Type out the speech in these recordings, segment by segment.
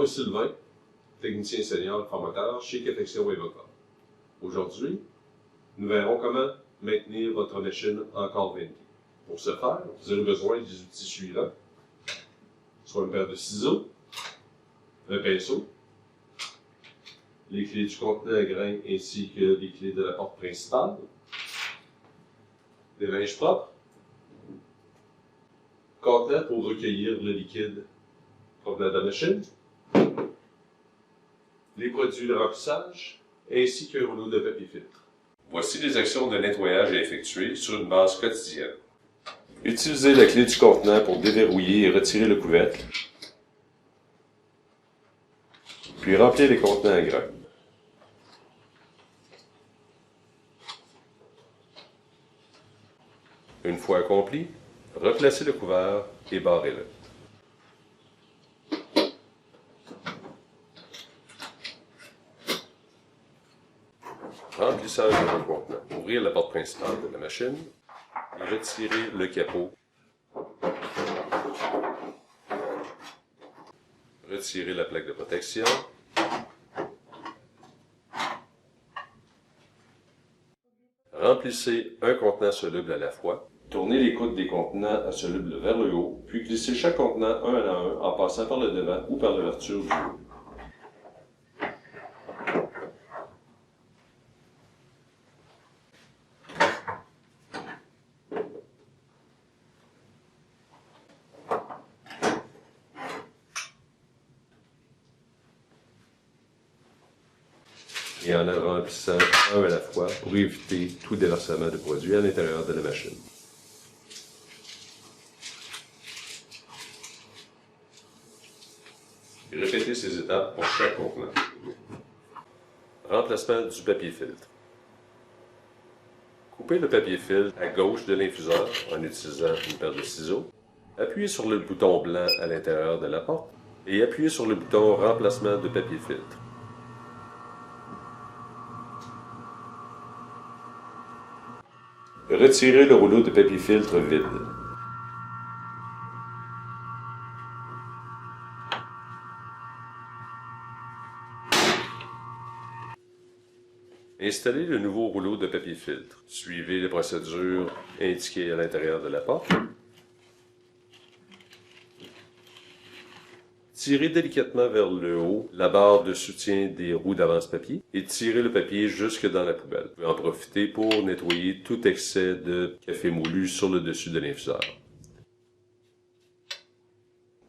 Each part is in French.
nom est Sylvain, technicien senior formateur chez Catexion Evoca. Aujourd'hui, nous verrons comment maintenir votre machine encore ventée. Pour ce faire, vous aurez besoin des outils suivants, soit une paire de ciseaux, un pinceau, les clés du contenant à grains ainsi que les clés de la porte principale, des linges propres, contenant pour recueillir le liquide provenant de la machine, les produits de remplissage, ainsi qu'un rouleau de papier filtre. Voici les actions de nettoyage à effectuer sur une base quotidienne. Utilisez la clé du contenant pour déverrouiller et retirer le couvercle, puis remplir les contenants à grains. Une fois accompli, replacez le couvert et barrez-le. Remplissage de votre contenant. Ouvrir la porte principale de la machine et retirer le capot. Retirez la plaque de protection. Remplissez un contenant soluble à la fois. Tournez les coudes des contenants à soluble vers le haut, puis glissez chaque contenant un à un en passant par le devant ou par l'ouverture du haut. Et en remplissant un à la fois pour éviter tout déversement de produits à l'intérieur de la machine. Et répétez ces étapes pour chaque contenant. Remplacement du papier filtre. Coupez le papier filtre à gauche de l'infuseur en utilisant une paire de ciseaux. Appuyez sur le bouton blanc à l'intérieur de la porte et appuyez sur le bouton remplacement de papier filtre. Retirez le rouleau de papier filtre vide. Installez le nouveau rouleau de papier filtre. Suivez les procédures indiquées à l'intérieur de la porte. Tirez délicatement vers le haut la barre de soutien des roues d'avance-papier et tirez le papier jusque dans la poubelle. Vous pouvez en profiter pour nettoyer tout excès de café moulu sur le dessus de l'infuseur.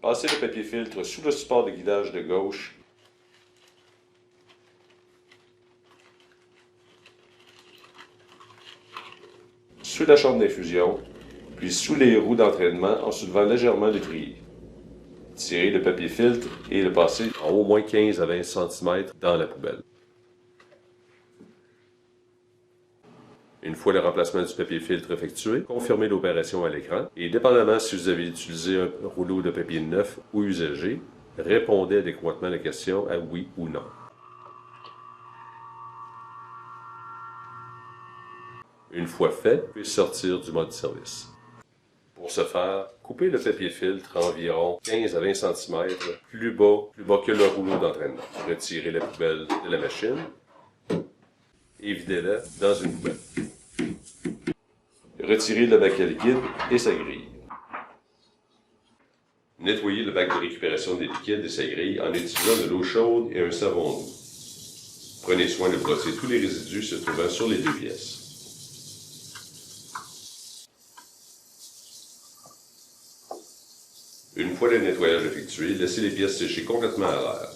Passez le papier filtre sous le support de guidage de gauche. Sous la chambre d'infusion, puis sous les roues d'entraînement en soulevant légèrement l'étrier. Tirez le papier filtre et le passez en au moins 15 à 20 cm dans la poubelle. Une fois le remplacement du papier filtre effectué, confirmez l'opération à l'écran et dépendamment si vous avez utilisé un rouleau de papier neuf ou usagé, répondez adéquatement à la question à oui ou non. Une fois fait, vous pouvez sortir du mode service. Pour ce faire, coupez le papier filtre environ 15 à 20 cm plus bas que le rouleau d'entraînement. Retirez la poubelle de la machine et videz-la dans une poubelle. Retirez le bac à liquide et sa grille. Nettoyez le bac de récupération des liquides et sa grille en utilisant de l'eau chaude et un savon doux. Prenez soin de brosser tous les résidus se trouvant sur les deux pièces. Une fois le nettoyage effectué, laissez les pièces sécher complètement à l'air.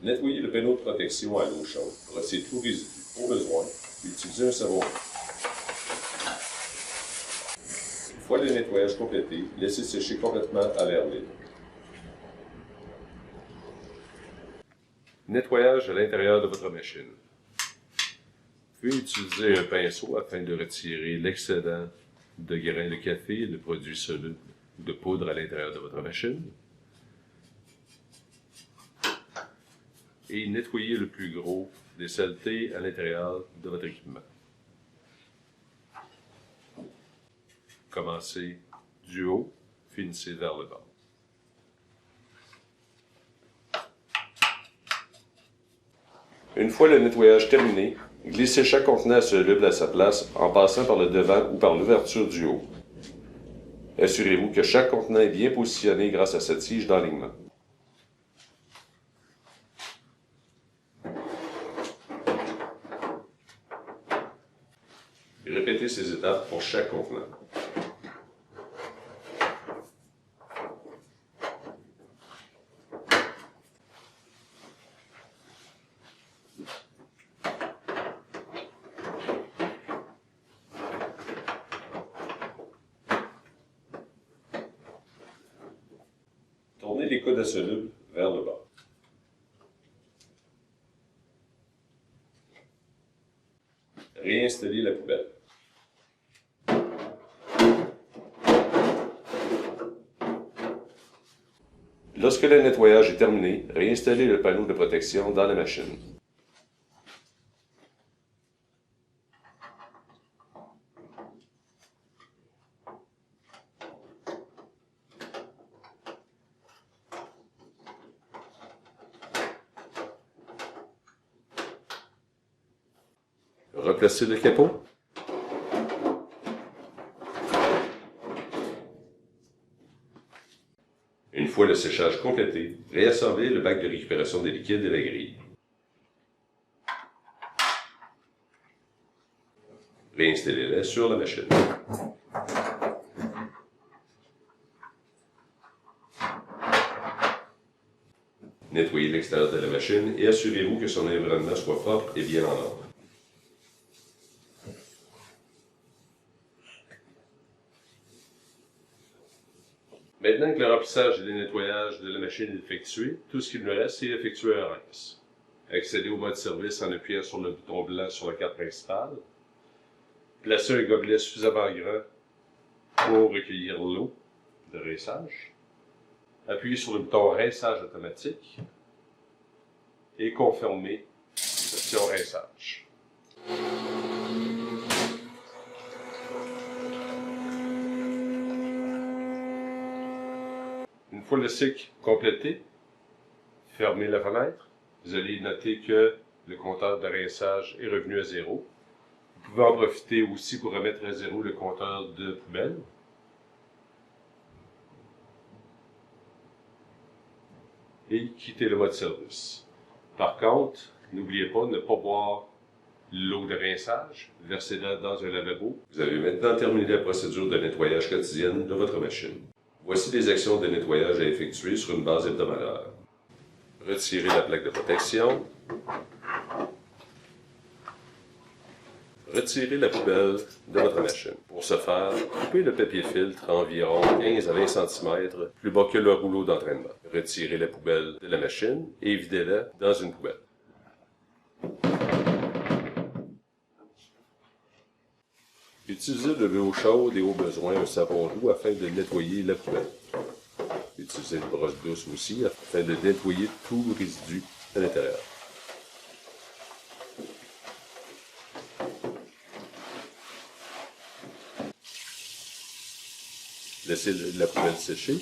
Nettoyez le panneau de protection à l'eau chaude. Brossez tout résidu. Au besoin, utilisez un savon. Une fois le nettoyage complété, laissez sécher complètement à l'air libre. Nettoyage à l'intérieur de votre machine. Vous pouvez utiliser un pinceau afin de retirer l'excédent de grains de café et de produits solubles ou de poudre à l'intérieur de votre machine. Et nettoyer le plus gros des saletés à l'intérieur de votre équipement. Commencez Du haut, finissez vers le bas. Une fois le nettoyage terminé, glissez chaque contenant soluble à sa place en passant par le devant ou par l'ouverture du haut. Assurez-vous que chaque contenant est bien positionné grâce à sa tige d'alignement. Répétez ces étapes pour chaque contenant. Tournez les coudes à soluble vers le bas. Réinstallez la poubelle. Lorsque le nettoyage est terminé, réinstallez le panneau de protection dans la machine. Replacez le capot. Une fois le séchage complété, réassemblez le bac de récupération des liquides et la grille. Réinstallez-les sur la machine. Nettoyez l'extérieur de la machine et assurez-vous que son environnement soit propre et bien en ordre. Maintenant que le remplissage et le nettoyage de la machine est effectué, tout ce qu'il nous reste, c'est effectuer un rince. Accédez au mode service en appuyant sur le bouton blanc sur la carte principale. Placez un gobelet suffisamment grand pour recueillir l'eau de rinçage. Appuyez sur le bouton rinçage automatique et confirmez l'option rinçage. Une fois le cycle complété, fermez la fenêtre. Vous allez noter que le compteur de rinçage est revenu à 0. Vous pouvez en profiter aussi pour remettre à 0 le compteur de poubelle. Et quitter le mode service. Par contre, n'oubliez pas de ne pas boire l'eau de rinçage, versez-la dans un lavabo. Vous avez maintenant terminé la procédure de nettoyage quotidienne de votre machine. Voici les actions de nettoyage à effectuer sur une base hebdomadaire. Retirez la plaque de protection. Retirez la poubelle de votre machine. Pour ce faire, coupez le papier filtre à environ 15 à 20 cm plus bas que le rouleau d'entraînement. Retirez la poubelle de la machine et videz-la dans une poubelle. Utilisez de l'eau chaude et au besoin un savon doux afin de nettoyer la poubelle. Utilisez une brosse douce aussi afin de nettoyer tout le résidu à l'intérieur. Laissez la poubelle sécher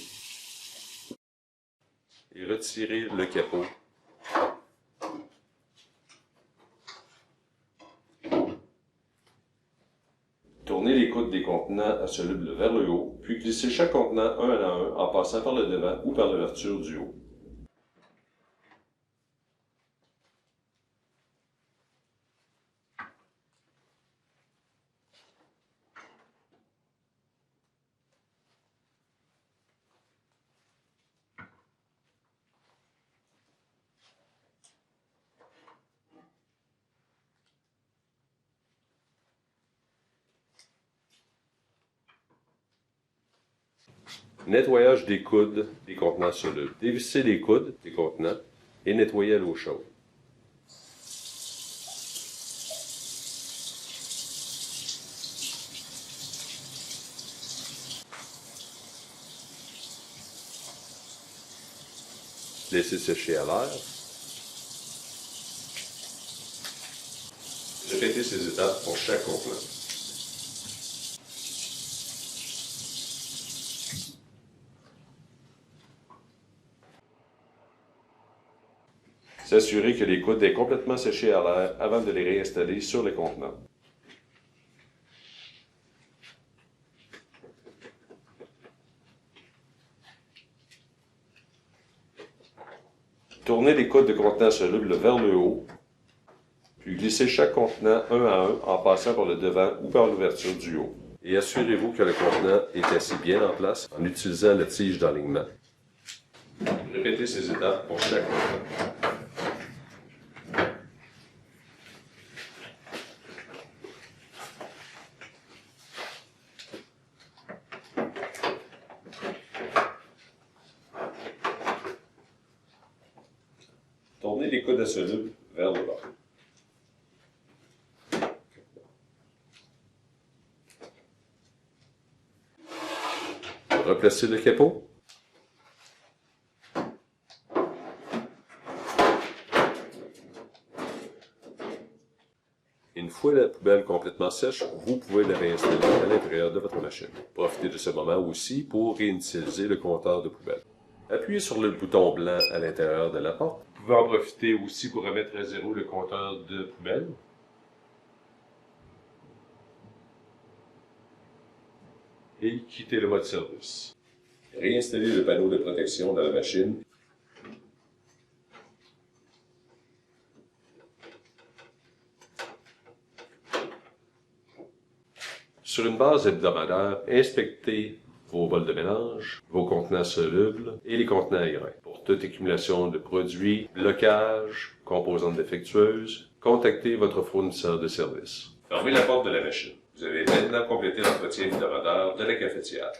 et retirez le capot. Tournez les coudes des contenants à soluble vers le haut, puis glissez chaque contenant un à un en passant par le devant ou par l'ouverture du haut. Nettoyage des coudes des contenants solubles. Dévissez les coudes des contenants et nettoyez à l'eau chaude. Laissez sécher à l'air. Répétez ces étapes pour chaque contenant. S'assurer que les coudes aient complètement séché à l'air avant de les réinstaller sur les contenants. Tournez les coudes de contenants solubles vers le haut, puis glissez chaque contenant un à un en passant par le devant ou par l'ouverture du haut. Et assurez-vous que le contenant est assis bien en place en utilisant la tige d'alignement. Répétez ces étapes pour chaque contenant. Tournez les coudes insolubles vers le bas. Replacez le capot. Une fois la poubelle complètement sèche, vous pouvez la réinstaller à l'intérieur de votre machine. Profitez de ce moment aussi pour réinitialiser le compteur de poubelle. Appuyez sur le bouton blanc à l'intérieur de la porte. Vous pouvez en profiter aussi pour remettre à zéro le compteur de poubelle. Et quitter le mode service. Réinstaller le panneau de protection dans la machine. Sur une base hebdomadaire, inspectez vos bols de mélange, vos contenants solubles et les contenants aériens. Pour toute accumulation de produits, blocage, composantes défectueuses, contactez votre fournisseur de services. Fermez la porte de la machine. Vous avez maintenant complété l'entretien hebdomadaire de la cafetière.